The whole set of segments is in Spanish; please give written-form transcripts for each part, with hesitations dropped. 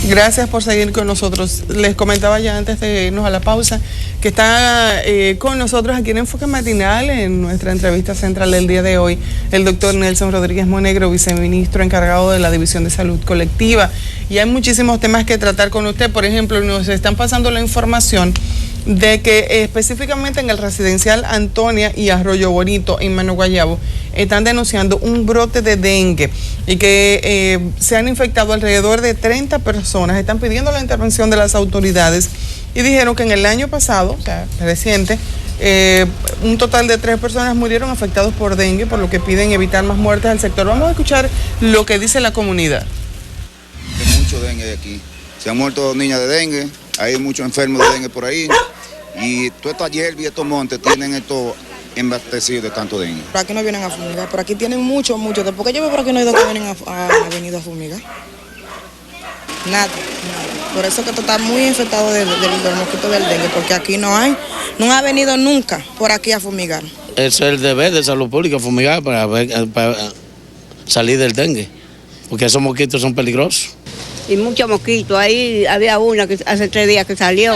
Gracias por seguir con nosotros. Les comentaba ya antes de irnos a la pausa que está con nosotros aquí en Enfoque Matinal, en nuestra entrevista central del día de hoy, el doctor Nelson Rodríguez Monegro, viceministro encargado de la División de Salud Colectiva. Y hay muchísimos temas que tratar con usted. Por ejemplo, nos están pasando la información de que específicamente en el residencial Antonia y Arroyo Bonito, en Mano Guayabo, están denunciando un brote de dengue y que se han infectado alrededor de 30 personas. Están pidiendo la intervención de las autoridades y dijeron que en el año pasado, o sea, reciente, un total de 3 personas murieron afectados por dengue, por lo que piden evitar más muertes al sector. Vamos a escuchar lo que dice la comunidad. Hay mucho dengue aquí. Se han muerto niñas de dengue, hay muchos enfermos de dengue por ahí. Y toda esta hierba y estos montes tienen esto embastecido de tanto dengue. Por aquí no vienen a fumigar, por aquí tienen mucho. Porque yo veo por aquí no he ido que vienen a venido a fumigar. Nada. Por eso que esto está muy infectado del mosquito del dengue, porque aquí no ha venido nunca por aquí a fumigar. Es el deber de salud pública fumigar para salir del dengue, porque esos mosquitos son peligrosos. Y muchos mosquitos, ahí había una que hace 3 días que salió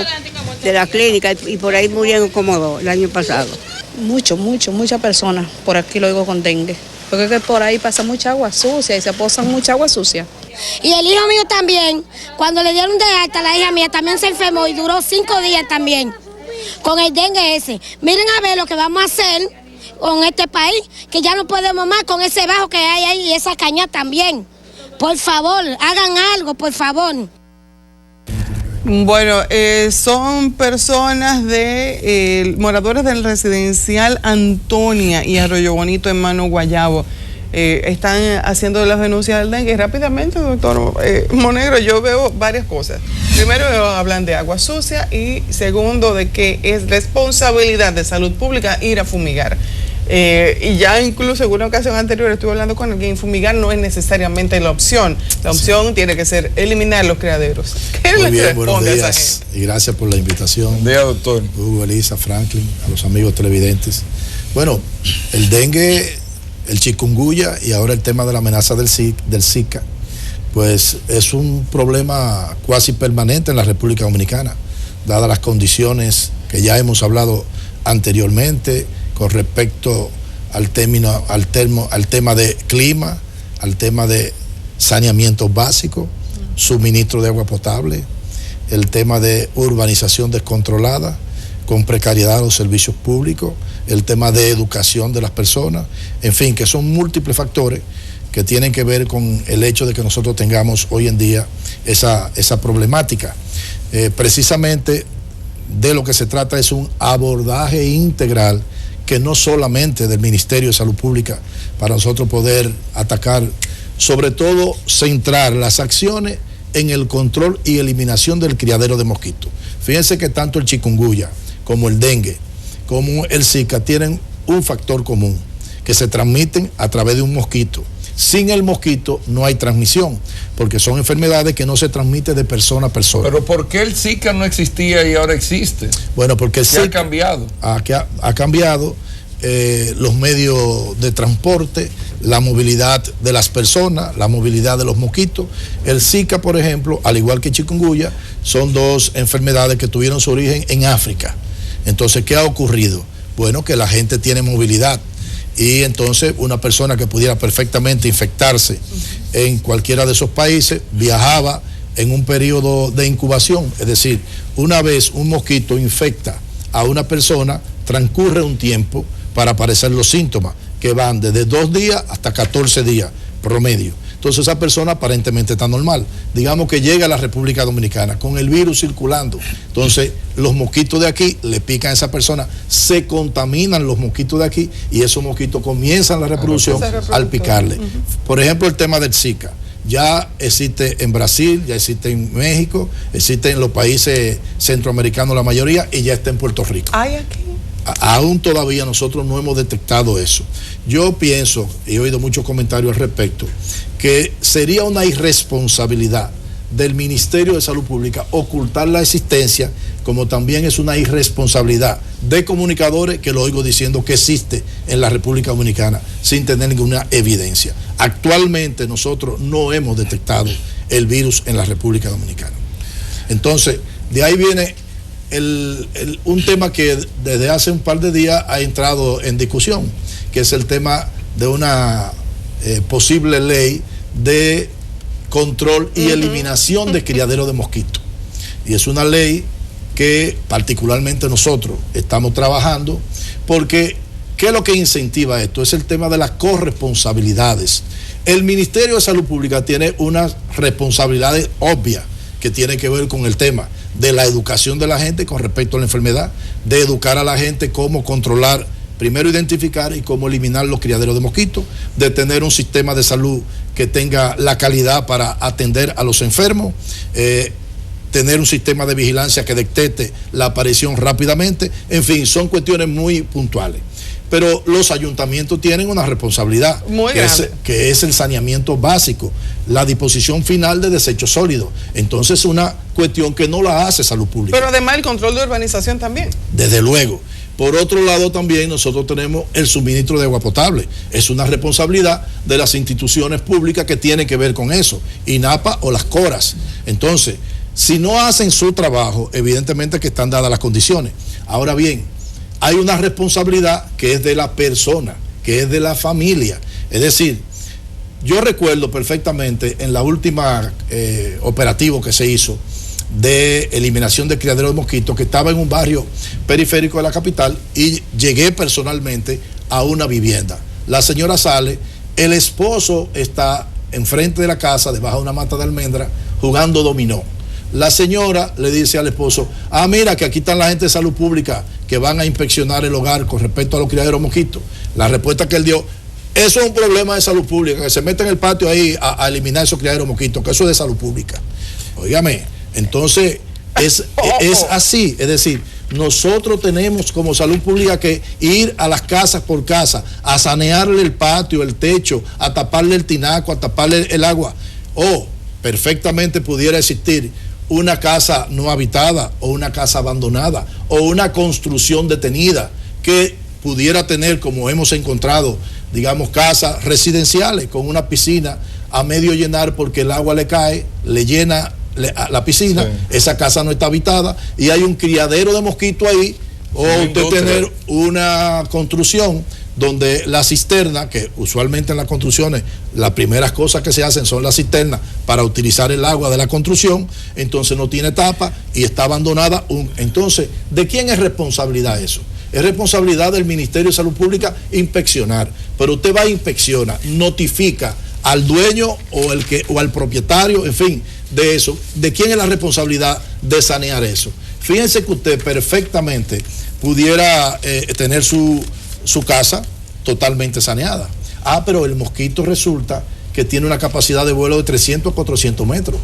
de la clínica y por ahí murieron como 2 el año pasado. Muchas personas por aquí lo digo con dengue, porque es que por ahí pasa mucha agua sucia y se posan mucha agua sucia. Y el hijo mío también, cuando le dieron de alta, la hija mía también se enfermó y duró 5 días también con el dengue ese. Miren a ver lo que vamos a hacer con este país, que ya no podemos más con ese bajo que hay ahí y esa caña también. Por favor, hagan algo, por favor. Bueno, son personas moradores del residencial Antonia y Arroyo Bonito en Mano Guayabo. Están haciendo las denuncias del dengue. Rápidamente, doctor Monegro, yo veo varias cosas. Primero, hablan de agua sucia y segundo, de que es responsabilidad de salud pública ir a fumigar. Y ya incluso en una ocasión anterior estuve hablando con alguien, fumigar no es necesariamente la opción. La opción tiene que ser eliminar los criaderos. ¿Qué Muy les bien, responde buenos a esa días gente? y gracias por la invitación. Buen día, doctor. Hugo, Elisa, Franklin, a los amigos televidentes. Bueno, el dengue, el chikungunya y ahora el tema de la amenaza del Zika, pues es un problema cuasi permanente en la República Dominicana, dadas las condiciones que ya hemos hablado anteriormente, con respecto al tema de clima, al tema de saneamiento básico, suministro de agua potable, el tema de urbanización descontrolada, con precariedad de los servicios públicos, el tema de educación de las personas, en fin, que son múltiples factores que tienen que ver con el hecho de que nosotros tengamos hoy en día esa problemática. Precisamente de lo que se trata es un abordaje integral que no solamente del Ministerio de Salud Pública, para nosotros poder atacar, sobre todo centrar las acciones en el control y eliminación del criadero de mosquitos. Fíjense que tanto el chikungunya como el dengue, como el Zika, tienen un factor común, que se transmiten a través de un mosquito. Sin el mosquito no hay transmisión, porque son enfermedades que no se transmiten de persona a persona. Pero ¿por qué el Zika no existía y ahora existe? Bueno, porque el Zika ha cambiado. Ha cambiado los medios de transporte, la movilidad de las personas, la movilidad de los mosquitos. El Zika, por ejemplo, al igual que chikungunya, son 2 enfermedades que tuvieron su origen en África. Entonces, ¿qué ha ocurrido? Bueno, que la gente tiene movilidad. Y entonces una persona que pudiera perfectamente infectarse en cualquiera de esos países viajaba en un periodo de incubación. Es decir, una vez un mosquito infecta a una persona, transcurre un tiempo para aparecer los síntomas, que van desde 2 días hasta 14 días promedio. Entonces esa persona aparentemente está normal. Digamos que llega a la República Dominicana con el virus circulando. Entonces los mosquitos de aquí le pican a esa persona, se contaminan los mosquitos de aquí y esos mosquitos comienzan la reproducción al picarle. Por ejemplo, el tema del Zika. Ya existe en Brasil, ya existe en México, existe en los países centroamericanos la mayoría y ya está en Puerto Rico. ¿Hay aquí? Aún todavía nosotros no hemos detectado eso. Yo pienso, y he oído muchos comentarios al respecto, que sería una irresponsabilidad del Ministerio de Salud Pública ocultar la existencia, como también es una irresponsabilidad de comunicadores que lo oigo diciendo que existe en la República Dominicana sin tener ninguna evidencia. Actualmente nosotros no hemos detectado el virus en la República Dominicana. Entonces, de ahí viene un tema que desde hace un par de días ha entrado en discusión, que es el tema de una posible ley de control y eliminación de criadero de mosquitos. Y es una ley que particularmente nosotros estamos trabajando, porque ¿qué es lo que incentiva esto? Es el tema de las corresponsabilidades. El Ministerio de Salud Pública tiene unas responsabilidades obvias que tienen que ver con el tema de la educación de la gente con respecto a la enfermedad, de educar a la gente cómo controlar, primero identificar y cómo eliminar los criaderos de mosquitos, de tener un sistema de salud que tenga la calidad para atender a los enfermos, tener un sistema de vigilancia que detecte la aparición rápidamente. En fin, son cuestiones muy puntuales. Pero los ayuntamientos tienen una responsabilidad, que es el saneamiento básico, la disposición final de desechos sólidos. Entonces, una cuestión que no la hace Salud Pública. Pero además el control de urbanización también. Desde luego. Por otro lado, también nosotros tenemos el suministro de agua potable. Es una responsabilidad de las instituciones públicas que tienen que ver con eso, INAPA o las CORAS. Entonces, si no hacen su trabajo, evidentemente que están dadas las condiciones. Ahora bien, hay una responsabilidad que es de la persona, que es de la familia. Es decir, yo recuerdo perfectamente en la última operativo que se hizo de eliminación de criaderos de mosquitos, que estaba en un barrio periférico de la capital, y llegué personalmente a una vivienda. La señora sale, el esposo está enfrente de la casa, debajo de una mata de almendra, jugando dominó. La señora le dice al esposo: mira que aquí están la gente de Salud Pública que van a inspeccionar el hogar con respecto a los criaderos de mosquitos. La respuesta que él dio: eso es un problema de Salud Pública, que se meta en el patio ahí a eliminar esos criaderos de mosquitos, que eso es de Salud Pública. Óigame, entonces es así, es decir, nosotros tenemos como Salud Pública que ir a las casas por casa, a sanearle el patio, el techo, a taparle el tinaco, a taparle el agua. Perfectamente pudiera existir una casa no habitada o una casa abandonada o una construcción detenida que pudiera tener, como hemos encontrado, digamos, casas residenciales con una piscina a medio llenar porque el agua le cae, le llena la piscina, esa casa no está habitada y hay un criadero de mosquitos ahí, o usted tener una construcción donde la cisterna, que usualmente en las construcciones las primeras cosas que se hacen son las cisternas para utilizar el agua de la construcción, entonces no tiene tapa y está abandonada. Entonces, ¿de quién es responsabilidad eso? Es responsabilidad del Ministerio de Salud Pública inspeccionar, pero usted va a inspeccionar, notifica al dueño o al propietario, en fin, de eso. ¿De quién es la responsabilidad de sanear eso? Fíjense que usted perfectamente pudiera tener su casa totalmente saneada. Pero el mosquito resulta que tiene una capacidad de vuelo de 300 a 400 metros.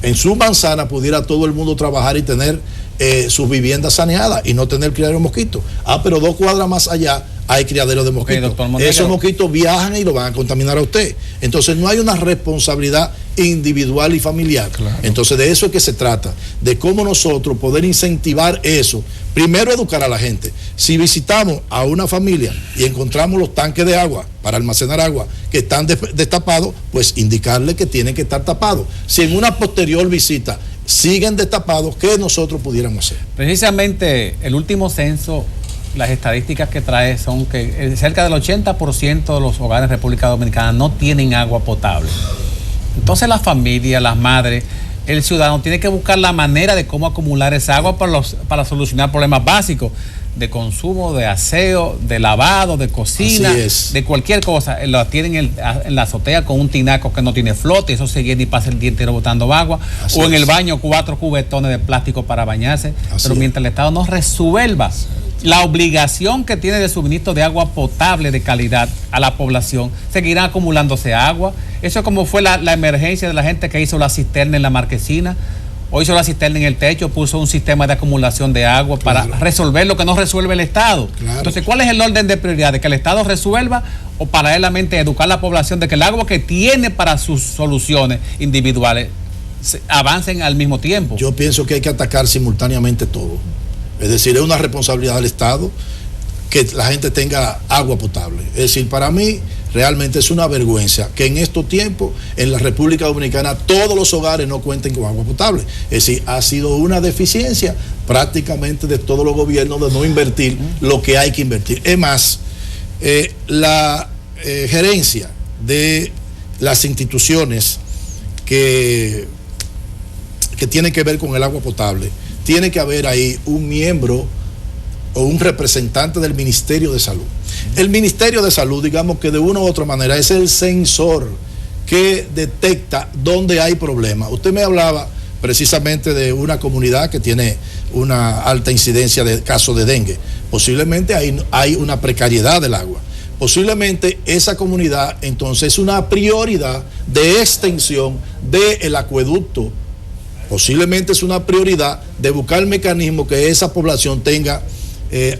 En su manzana pudiera todo el mundo trabajar y tener sus viviendas saneadas y no tener criadero de mosquitos. Pero 2 cuadras más allá hay criadero de mosquitos. Esos mosquitos viajan y lo van a contaminar a usted. Entonces no hay una responsabilidad individual y familiar. Claro. Entonces de eso es que se trata, de cómo nosotros poder incentivar eso. Primero, educar a la gente. Si visitamos a una familia y encontramos los tanques de agua para almacenar agua que están destapados, pues indicarle que tienen que estar tapados. Si en una posterior visita siguen destapados, ¿qué nosotros pudiéramos hacer? Precisamente el último censo, las estadísticas que trae son que cerca del 80% de los hogares de República Dominicana no tienen agua potable. Entonces la familia, las madres, el ciudadano tiene que buscar la manera de cómo acumular esa agua para solucionar problemas básicos de consumo, de aseo, de lavado, de cocina, de cualquier cosa. Lo tienen en la azotea con un tinaco que no tiene flote, eso se llena y pasa el día entero botando agua, o en el baño 4 cubetones de plástico para bañarse. Pero mientras el Estado no resuelva la obligación que tiene de suministro de agua potable de calidad a la población, seguirá acumulándose agua. Eso es como fue la emergencia de la gente que hizo la cisterna en la marquesina, o hizo la cisterna en el techo, puso un sistema de acumulación de agua para resolver lo que no resuelve el Estado. Entonces, ¿cuál es el orden de prioridades? ¿Que el Estado resuelva o paralelamente educar a la población de que el agua que tiene para sus soluciones individuales avancen al mismo tiempo? Yo pienso que hay que atacar simultáneamente todo. Es decir, es una responsabilidad del Estado que la gente tenga agua potable. Es decir, para mí, realmente es una vergüenza que en estos tiempos en la República Dominicana todos los hogares no cuenten con agua potable. Es decir, ha sido una deficiencia prácticamente de todos los gobiernos de no invertir lo que hay que invertir. Es más, la gerencia de las instituciones que tienen que ver con el agua potable, tiene que haber ahí un miembro o un representante del Ministerio de Salud. El Ministerio de Salud, digamos que de una u otra manera, es el sensor que detecta dónde hay problemas. Usted me hablaba precisamente de una comunidad que tiene una alta incidencia de casos de dengue. Posiblemente hay una precariedad del agua. Posiblemente esa comunidad entonces es una prioridad de extensión del acueducto. Posiblemente es una prioridad de buscar el mecanismo que esa población tenga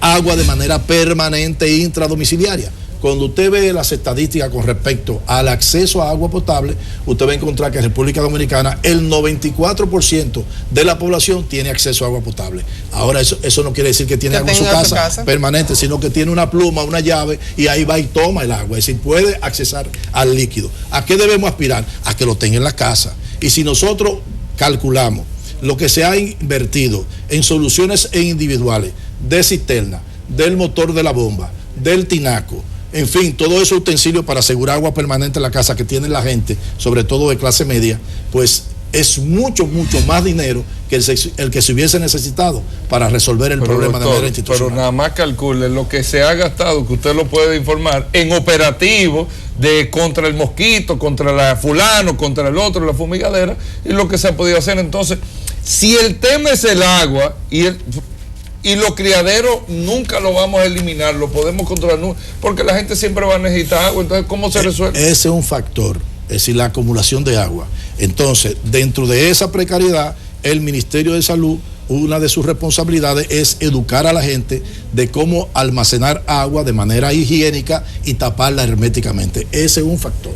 agua de manera permanente e intradomiciliaria. Cuando usted ve las estadísticas con respecto al acceso a agua potable, usted va a encontrar que en República Dominicana el 94% de la población tiene acceso a agua potable. Ahora eso no quiere decir que tiene agua en su casa permanente, sino que tiene una pluma, una llave, y ahí va y toma el agua. Es decir, puede accesar al líquido. ¿A qué debemos aspirar? A que lo tenga en la casa. Y si nosotros calculamos lo que se ha invertido en soluciones individuales de cisterna, del motor de la bomba, del tinaco, en fin, todos esos utensilios para asegurar agua permanente en la casa que tiene la gente, sobre todo de clase media, pues es mucho más dinero que el que se hubiese necesitado para resolver el problema, doctor, de manera institucional. Pero nada más calcule lo que se ha gastado, que usted lo puede informar, en operativo contra el mosquito, contra la fulano, contra el otro, la fumigadera, y lo que se ha podido hacer. Entonces, si el tema es el agua y los criaderos nunca lo vamos a eliminar, lo podemos controlar, porque la gente siempre va a necesitar agua. Entonces, ¿cómo se resuelve? Ese es un factor, es decir, la acumulación de agua. Entonces, dentro de esa precariedad, el Ministerio de Salud, una de sus responsabilidades es educar a la gente de cómo almacenar agua de manera higiénica y taparla herméticamente. Ese es un factor.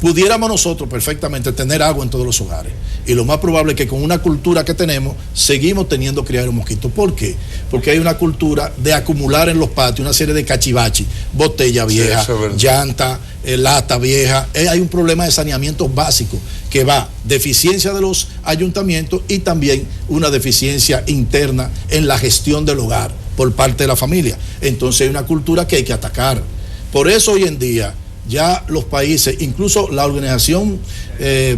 Pudiéramos nosotros perfectamente tener agua en todos los hogares, y lo más probable es que con una cultura que tenemos seguimos teniendo criaderos de mosquitos. ¿Por qué? Porque hay una cultura de acumular en los patios una serie de cachivachi, botella vieja, sí, llanta, lata vieja. Hay un problema de saneamiento básico que va deficiencia de los ayuntamientos y también una deficiencia interna en la gestión del hogar por parte de la familia. Entonces hay una cultura que hay que atacar. Por eso hoy en día ya los países, incluso la Organización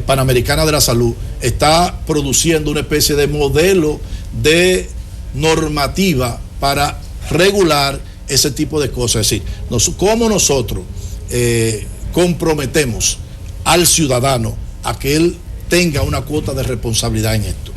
Panamericana de la Salud, está produciendo una especie de modelo de normativa para regular ese tipo de cosas. Es decir, cómo nosotros comprometemos al ciudadano a que él tenga una cuota de responsabilidad en esto.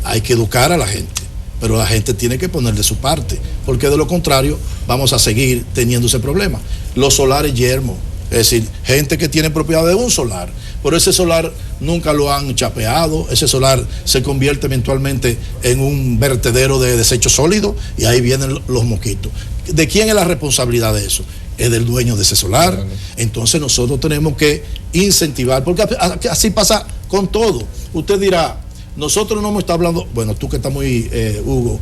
Hay que educar a la gente, pero la gente tiene que poner de su parte, porque de lo contrario vamos a seguir teniendo ese problema. Los solares yermos, es decir, gente que tiene propiedad de un solar, pero ese solar nunca lo han chapeado, ese solar se convierte eventualmente en un vertedero de desechos sólidos y ahí vienen los mosquitos. ¿De quién es la responsabilidad de eso? Es del dueño de ese solar. Claro. Entonces nosotros tenemos que incentivar, porque así pasa con todo. Usted dirá, nosotros no hemos estado hablando, bueno, tú que estás muy, Hugo,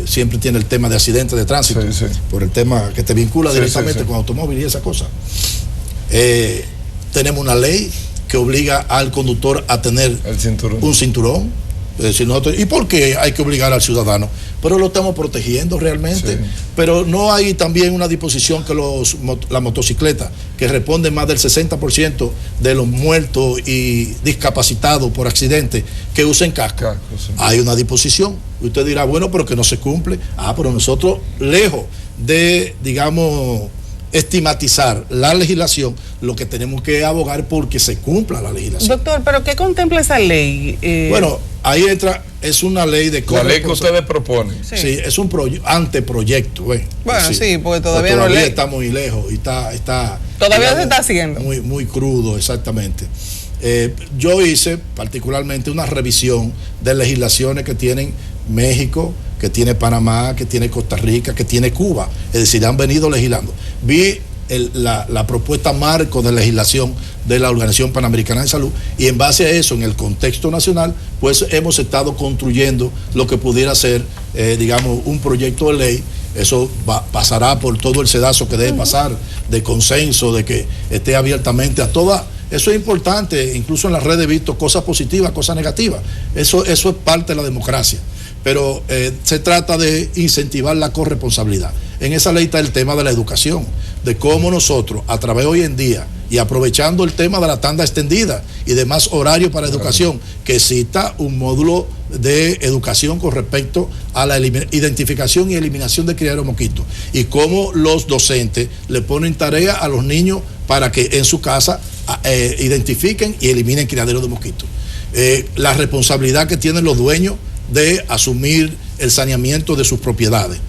siempre tiene el tema de accidentes de tránsito, sí, sí, por el tema que te vincula directamente con automóvil y esa cosa. Tenemos una ley que obliga al conductor a tener un cinturón. Es decir, ¿y por qué hay que obligar al ciudadano? Pero lo estamos protegiendo realmente. Sí. Pero no hay también una disposición que la motocicleta, que responden más del 60% de los muertos y discapacitados por accidente, que usen casco. Sí. Hay una disposición. Usted dirá, bueno, pero que no se cumple. Pero nosotros, lejos de, digamos, estigmatizar la legislación, lo que tenemos que abogar porque se cumpla la legislación. Doctor, ¿pero qué contempla esa ley? Bueno, ahí entra, es una ley de... La ley que ustedes proponen. Sí, es un anteproyecto. Bueno, sí, porque todavía no está muy lejos y está todavía se está haciendo. Muy crudo, exactamente. Yo hice particularmente una revisión de legislaciones que tienen México, que tiene Panamá, que tiene Costa Rica, que tiene Cuba. Es decir, han venido legislando. Vi la propuesta marco de legislación de la Organización Panamericana de Salud, y en base a eso, en el contexto nacional, pues hemos estado construyendo lo que pudiera ser, digamos, un proyecto de ley Eso pasará por todo el sedazo que debe pasar, de consenso, de que esté abiertamente a toda. Eso es importante, incluso en las redes he visto cosas positivas, cosas negativas. Eso es parte de la democracia. Pero se trata de incentivar la corresponsabilidad. En esa ley está el tema de la educación, de cómo nosotros, a través de hoy en día, y aprovechando el tema de la tanda extendida y demás horarios para educación, que exista un módulo de educación con respecto a la identificación y eliminación de criaderos de mosquitos, y cómo los docentes le ponen tarea a los niños para que en su casa identifiquen y eliminen criaderos de mosquitos. La responsabilidad que tienen los dueños de asumir el saneamiento de sus propiedades,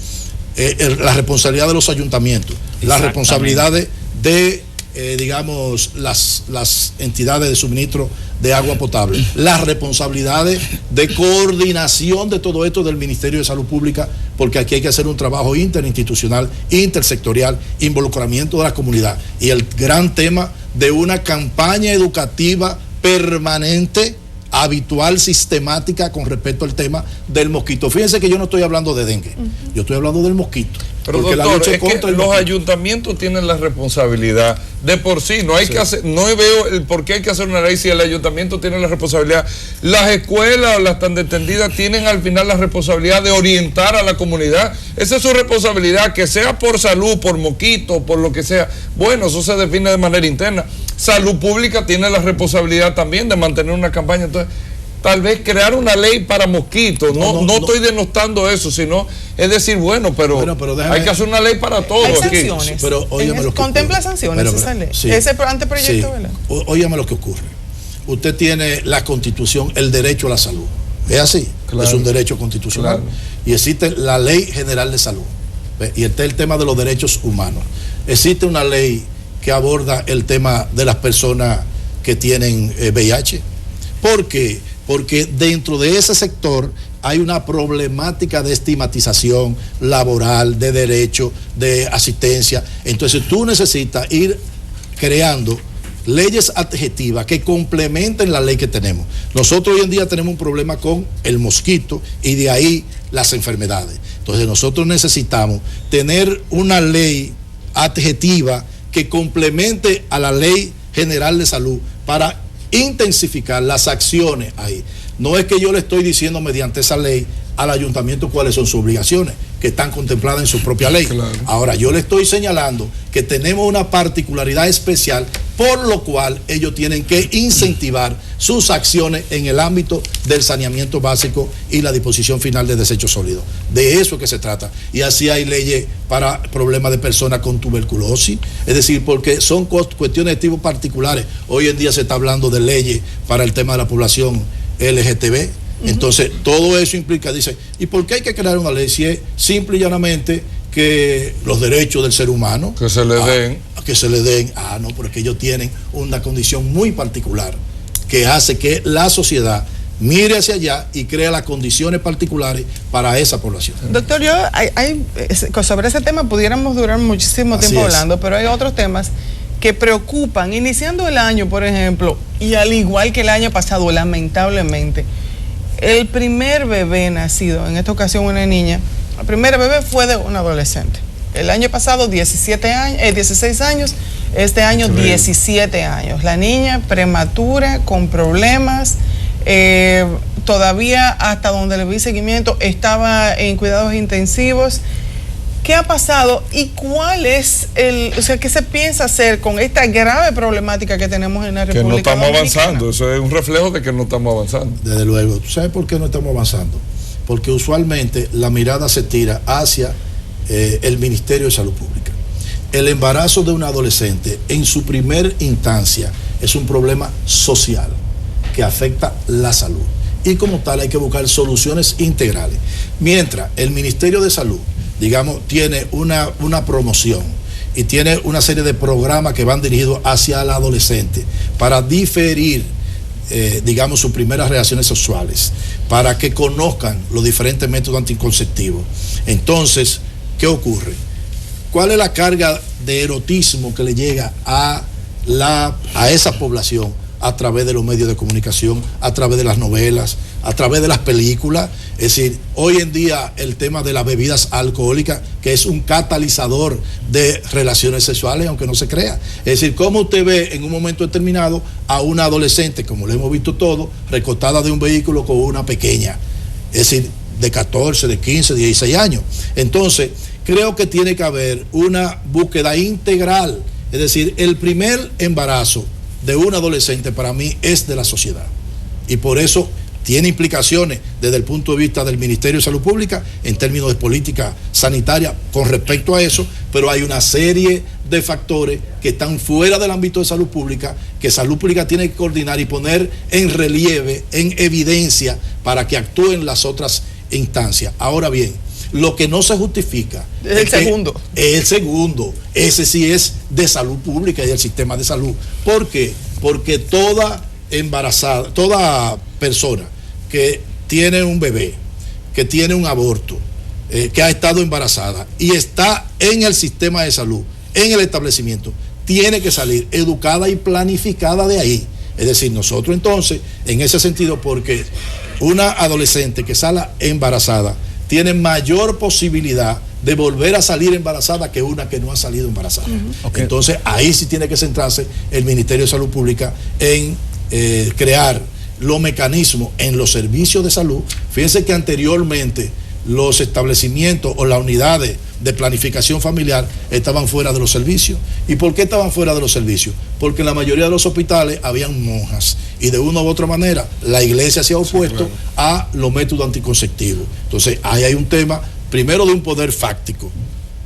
la responsabilidad de los ayuntamientos, las responsabilidades de digamos, las entidades de suministro de agua potable, las responsabilidades de coordinación de todo esto del Ministerio de Salud Pública, porque aquí hay que hacer un trabajo interinstitucional, intersectorial, involucramiento de la comunidad, y el gran tema de una campaña educativa permanente, habitual, sistemática con respecto al tema del mosquito. Fíjense que yo no estoy hablando de dengue, yo estoy hablando del mosquito. Pero doctor, es que los ayuntamientos tienen la responsabilidad de por sí, no hay que hacer, no veo el por qué hay que hacer una ley si el ayuntamiento tiene la responsabilidad. Las escuelas o las tan entendidas tienen al final la responsabilidad de orientar a la comunidad. Esa es su responsabilidad, que sea por salud, por mosquito, por lo que sea. Bueno, eso se define de manera interna. Salud Pública tiene la responsabilidad también de mantener una campaña. Entonces, tal vez crear una ley para mosquitos, no estoy denostando eso, sino es decir, bueno, pero hay que hacer una ley para todos. Hay sanciones. Sí, pero contempla sanciones esa ley, sí, ese anteproyecto, ¿verdad? Óyame lo que ocurre. Usted tiene la Constitución, el derecho a la salud. Es así, claro, es un derecho constitucional. Claro. Y existe la Ley General de Salud. Y está el tema de los derechos humanos. Existe una ley que aborda el tema de las personas que tienen VIH. ¿Por qué? Porque dentro de ese sector hay una problemática de estigmatización laboral, de derecho, de asistencia. Entonces tú necesitas ir creando leyes adjetivas que complementen la ley que tenemos. Nosotros hoy en día tenemos un problema con el mosquito y de ahí las enfermedades. Entonces nosotros necesitamos tener una ley adjetiva que complemente a la Ley General de Salud para intensificar las acciones ahí. No es que yo le estoy diciendo mediante esa ley al ayuntamiento cuáles son sus obligaciones, que están contempladas en su propia ley. Claro. Ahora, yo le estoy señalando que tenemos una particularidad especial, por lo cual ellos tienen que incentivar sus acciones en el ámbito del saneamiento básico y la disposición final de desechos sólidos. De eso que se trata. Y así hay leyes para problemas de personas con tuberculosis, es decir, porque son cuestiones de tipo particulares. Hoy en día se está hablando de leyes para el tema de la población LGTB. Entonces, todo eso implica, dice, ¿y por qué hay que crear una ley si es simple y llanamente que los derechos del ser humano que se le den? Que se le den, no, porque ellos tienen una condición muy particular que hace que la sociedad mire hacia allá y crea las condiciones particulares para esa población. Doctor, sobre ese tema pudiéramos durar muchísimo tiempo hablando, pero hay otros temas que preocupan, iniciando el año, por ejemplo, y al igual que el año pasado, lamentablemente, el primer bebé nacido, en esta ocasión una niña, el primer bebé fue de un adolescente. El año pasado 16 años, este año 17 años. La niña prematura, con problemas, todavía hasta donde le vi seguimiento, estaba en cuidados intensivos. ¿Qué ha pasado y cuál es qué se piensa hacer con esta grave problemática que tenemos en la República Dominicana? Que no estamos avanzando, eso es un reflejo de que no estamos avanzando. Desde luego. ¿Tú sabes por qué no estamos avanzando? Porque usualmente la mirada se tira hacia el Ministerio de Salud Pública. El embarazo de un adolescente en su primer instancia es un problema social que afecta la salud. Y como tal hay que buscar soluciones integrales. Mientras el Ministerio de Salud, digamos, tiene una promoción y tiene una serie de programas que van dirigidos hacia el adolescente para diferir, digamos, sus primeras relaciones sexuales, para que conozcan los diferentes métodos anticonceptivos. Entonces, ¿qué ocurre? ¿Cuál es la carga de erotismo que le llega a esa población a través de los medios de comunicación, a través de las novelas, a través de las películas. Es decir, hoy en día el tema de las bebidas alcohólicas, que es un catalizador de relaciones sexuales, aunque no se crea. Es decir, cómo usted ve en un momento determinado a una adolescente, como lo hemos visto todo, recostada de un vehículo con una pequeña, es decir, de 14, de 15, de 16 años. Entonces, creo que tiene que haber una búsqueda integral. Es decir, el primer embarazo de un adolescente para mí es de la sociedad. Y por eso tiene implicaciones desde el punto de vista del Ministerio de Salud Pública en términos de política sanitaria con respecto a eso, pero hay una serie de factores que están fuera del ámbito de salud pública, que salud pública tiene que coordinar y poner en relieve, en evidencia, para que actúen las otras instancias. Ahora bien, lo que no se justifica es el segundo. El segundo, ese sí es de salud pública y del sistema de salud. ¿Por qué? Porque toda embarazada, toda persona que tiene un bebé, que tiene un aborto, que ha estado embarazada y está en el sistema de salud, en el establecimiento, tiene que salir educada y planificada de ahí. Es decir, nosotros entonces, en ese sentido, porque una adolescente que sale embarazada tiene mayor posibilidad de volver a salir embarazada que una que no ha salido embarazada. Okay. Entonces, ahí sí tiene que centrarse el Ministerio de Salud Pública en crear los mecanismos en los servicios de salud. Fíjense que anteriormente los establecimientos o las unidades de planificación familiar estaban fuera de los servicios. ¿Y por qué estaban fuera de los servicios? Porque en la mayoría de los hospitales habían monjas y de una u otra manera la iglesia se ha opuesto a los métodos anticonceptivos. Entonces ahí hay un tema, primero, de un poder fáctico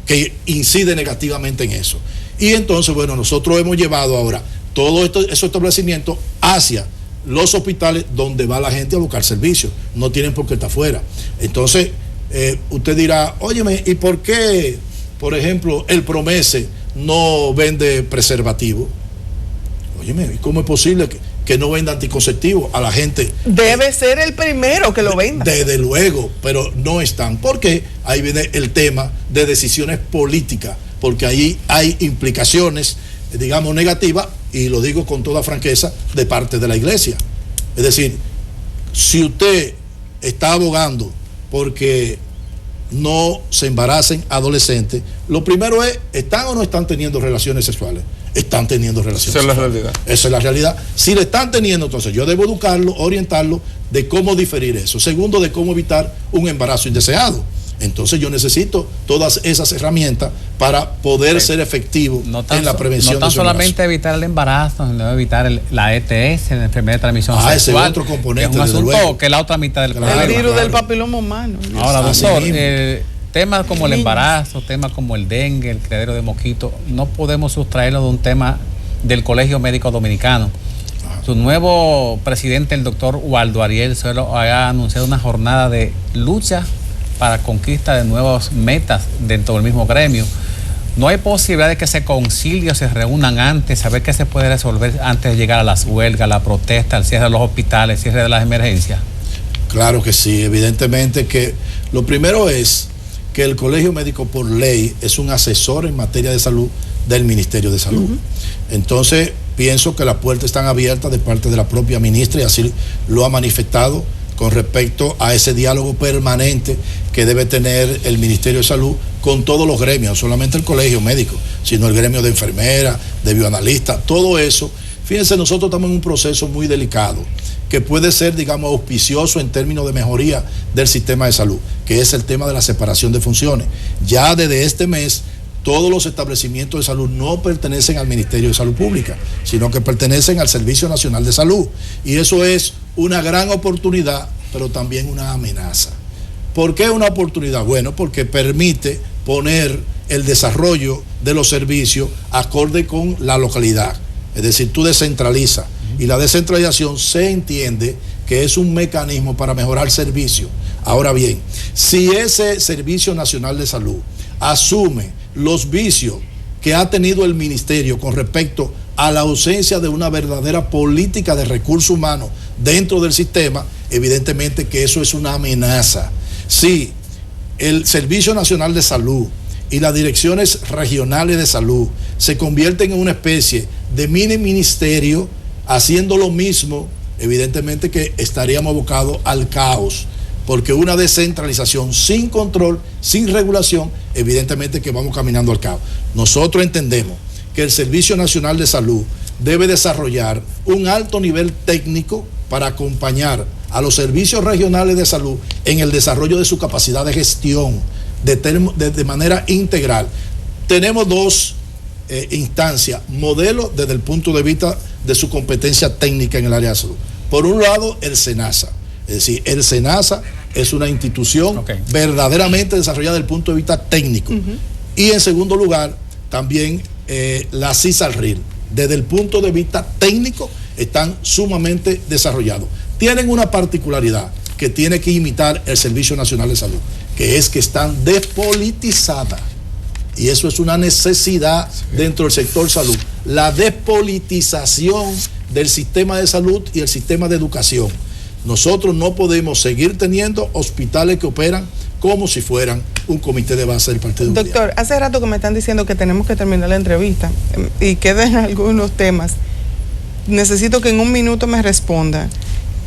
que incide negativamente en eso. Y entonces, bueno, nosotros hemos llevado ahora todos esos establecimientos hacia los hospitales donde va la gente a buscar servicios. No tienen por qué estar fuera. Entonces, usted dirá, óyeme, ¿y por qué, por ejemplo, el Promese no vende preservativo? Óyeme, ¿cómo es posible que no venda anticonceptivos a la gente? Debe ser el primero que lo venda. Desde luego, pero no están. Porque ahí viene el tema de decisiones políticas, porque ahí hay implicaciones, digamos, negativas, y lo digo con toda franqueza, de parte de la iglesia. Es decir, si usted está abogando porque no se embaracen adolescentes, lo primero es, ¿están o no están teniendo relaciones sexuales? Están teniendo relaciones sexuales. Esa es la realidad. Esa es la realidad. Si le están teniendo, entonces yo debo educarlo, orientarlo de cómo diferir eso. Segundo, de cómo evitar un embarazo indeseado. Entonces yo necesito todas esas herramientas para poder ser efectivo en la prevención. No tan solamente evitar el embarazo, sino evitar la ETS, la enfermedad de transmisión sexual. Ese es otro componente. Es un asunto que es la otra mitad del problema. El virus del papiloma humano. Ahora, doctor, temas como el embarazo, temas como el dengue, el criadero de mosquitos, no podemos sustraerlo de un tema del Colegio Médico Dominicano. Su nuevo presidente, el doctor Waldo Ariel Suero, ha anunciado una jornada de lucha para conquista de nuevas metas dentro del mismo gremio. No hay posibilidad de que se concilien o se reúnan antes, saber qué se puede resolver antes de llegar a las huelgas, la protesta, el cierre de los hospitales, el cierre de las emergencias. Claro que sí, evidentemente que lo primero es que el Colegio Médico por ley es un asesor en materia de salud del Ministerio de Salud. Entonces pienso que las puertas están abiertas de parte de la propia ministra y así lo ha manifestado con respecto a ese diálogo permanente que debe tener el Ministerio de Salud con todos los gremios, no solamente el Colegio Médico, sino el gremio de enfermeras, de bioanalistas, todo eso. Fíjense, nosotros estamos en un proceso muy delicado que puede ser, digamos, auspicioso en términos de mejoría del sistema de salud, que es el tema de la separación de funciones. Ya desde este mes, todos los establecimientos de salud no pertenecen al Ministerio de Salud Pública, sino que pertenecen al Servicio Nacional de Salud. Y eso es una gran oportunidad, pero también una amenaza. ¿Por qué una oportunidad? Bueno, porque permite poner el desarrollo de los servicios acorde con la localidad. Es decir, tú descentralizas. Y la descentralización se entiende que es un mecanismo para mejorar servicios. Ahora bien, si ese Servicio Nacional de Salud asume los vicios que ha tenido el ministerio con respecto a la ausencia de una verdadera política de recursos humanos dentro del sistema, evidentemente que eso es una amenaza. Si el Servicio Nacional de Salud y las direcciones regionales de salud se convierten en una especie de mini ministerio haciendo lo mismo evidentemente que estaríamos abocados al caos, porque una descentralización sin control, sin regulación, evidentemente que vamos caminando al caos. Nosotros entendemos que el Servicio Nacional de Salud debe desarrollar un alto nivel técnico para acompañar a los servicios regionales de salud en el desarrollo de su capacidad de gestión de manera integral. Tenemos dos instancias, modelos desde el punto de vista de su competencia técnica en el área de salud. Por un lado, el SENASA. Es decir, el SENASA es una institución verdaderamente desarrollada desde el punto de vista técnico. Y en segundo lugar, también la CISALRIL. Desde el punto de vista técnico, están sumamente desarrollados. Tienen una particularidad que tiene que imitar el Servicio Nacional de Salud, que es que están despolitizadas. Y eso es una necesidad dentro del sector salud. La despolitización del sistema de salud y el sistema de educación. Nosotros no podemos seguir teniendo hospitales que operan como si fueran un comité de base del Partido Unidad. Doctor, hace rato que me están diciendo que tenemos que terminar la entrevista y quedan algunos temas. Necesito que en un minuto me responda.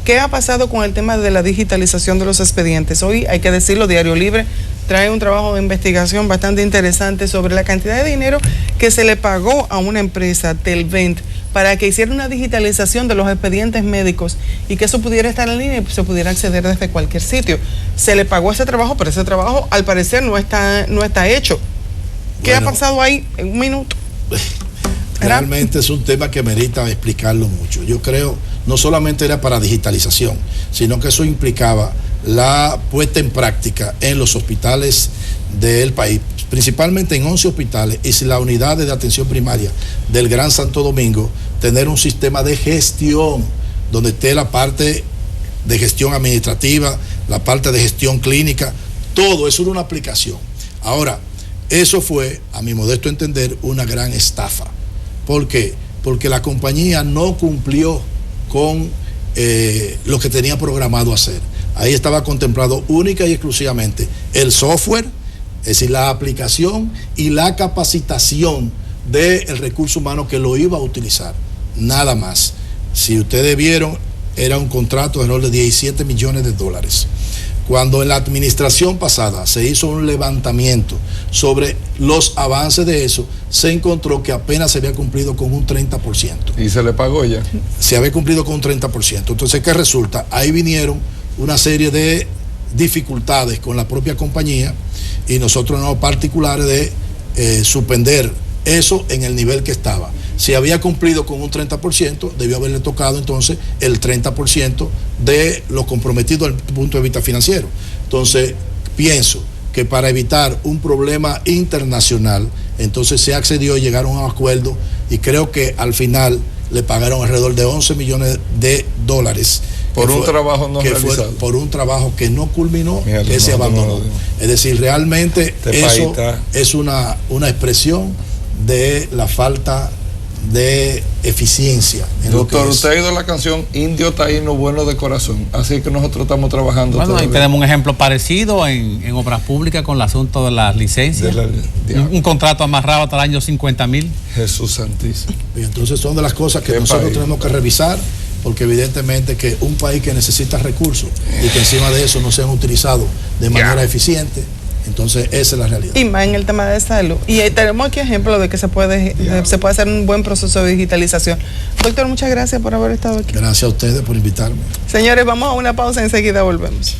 ¿Qué ha pasado con el tema de la digitalización de los expedientes? Hoy, hay que decirlo, Diario Libre trae un trabajo de investigación bastante interesante sobre la cantidad de dinero que se le pagó a una empresa, Telvent, para que hiciera una digitalización de los expedientes médicos y que eso pudiera estar en línea y se pudiera acceder desde cualquier sitio. Se le pagó ese trabajo, pero ese trabajo al parecer no está hecho. ¿Qué ha pasado ahí en un minuto? Realmente es un tema que merita explicarlo mucho. Yo creo, no solamente era para digitalización, sino que eso implicaba la puesta en práctica en los hospitales del país, principalmente en 11 hospitales y si la unidad de atención primaria del Gran Santo Domingo, tener un sistema de gestión donde esté la parte de gestión administrativa, la parte de gestión clínica, todo eso era una aplicación. Ahora, eso fue, a mi modesto entender, una gran estafa. ¿Por qué? Porque la compañía no cumplió con lo que tenía programado hacer. Ahí estaba contemplado única y exclusivamente el software, es decir, la aplicación y la capacitación del recurso humano que lo iba a utilizar. Nada más. Si ustedes vieron, era un contrato de orden de $17 millones. Cuando en la administración pasada se hizo un levantamiento sobre los avances de eso, se encontró que apenas se había cumplido con un 30%. ¿Y se le pagó ya? Se había cumplido con un 30%. Entonces, ¿qué resulta? Ahí vinieron una serie de dificultades con la propia compañía y nosotros en lo particular de suspender eso en el nivel que estaba. Si había cumplido con un 30%, debió haberle tocado entonces el 30% de lo comprometido desde el punto de vista financiero. Entonces, pienso que para evitar un problema internacional, entonces se accedió y llegaron a un acuerdo y creo que al final le pagaron alrededor de $11 millones. Por un trabajo no realizado. Por un trabajo que no culminó, que se abandonó. Es decir, realmente eso es una expresión de la falta de eficiencia. Doctor, usted ha ido a la canción Indio Taíno Bueno de Corazón, así que nosotros estamos trabajando. Bueno, ahí tenemos un ejemplo parecido en obras públicas con el asunto de las licencias. Un contrato amarrado hasta el año 50,000. Jesús Santísimo. Y entonces son de las cosas que nosotros tenemos que revisar, porque evidentemente que un país que necesita recursos y que encima de eso no sean utilizados de manera eficiente, entonces esa es la realidad. Y más en el tema de salud. Y tenemos aquí ejemplos de que se puede hacer un buen proceso de digitalización. Doctor, muchas gracias por haber estado aquí. Gracias a ustedes por invitarme. Señores, vamos a una pausa, enseguida volvemos.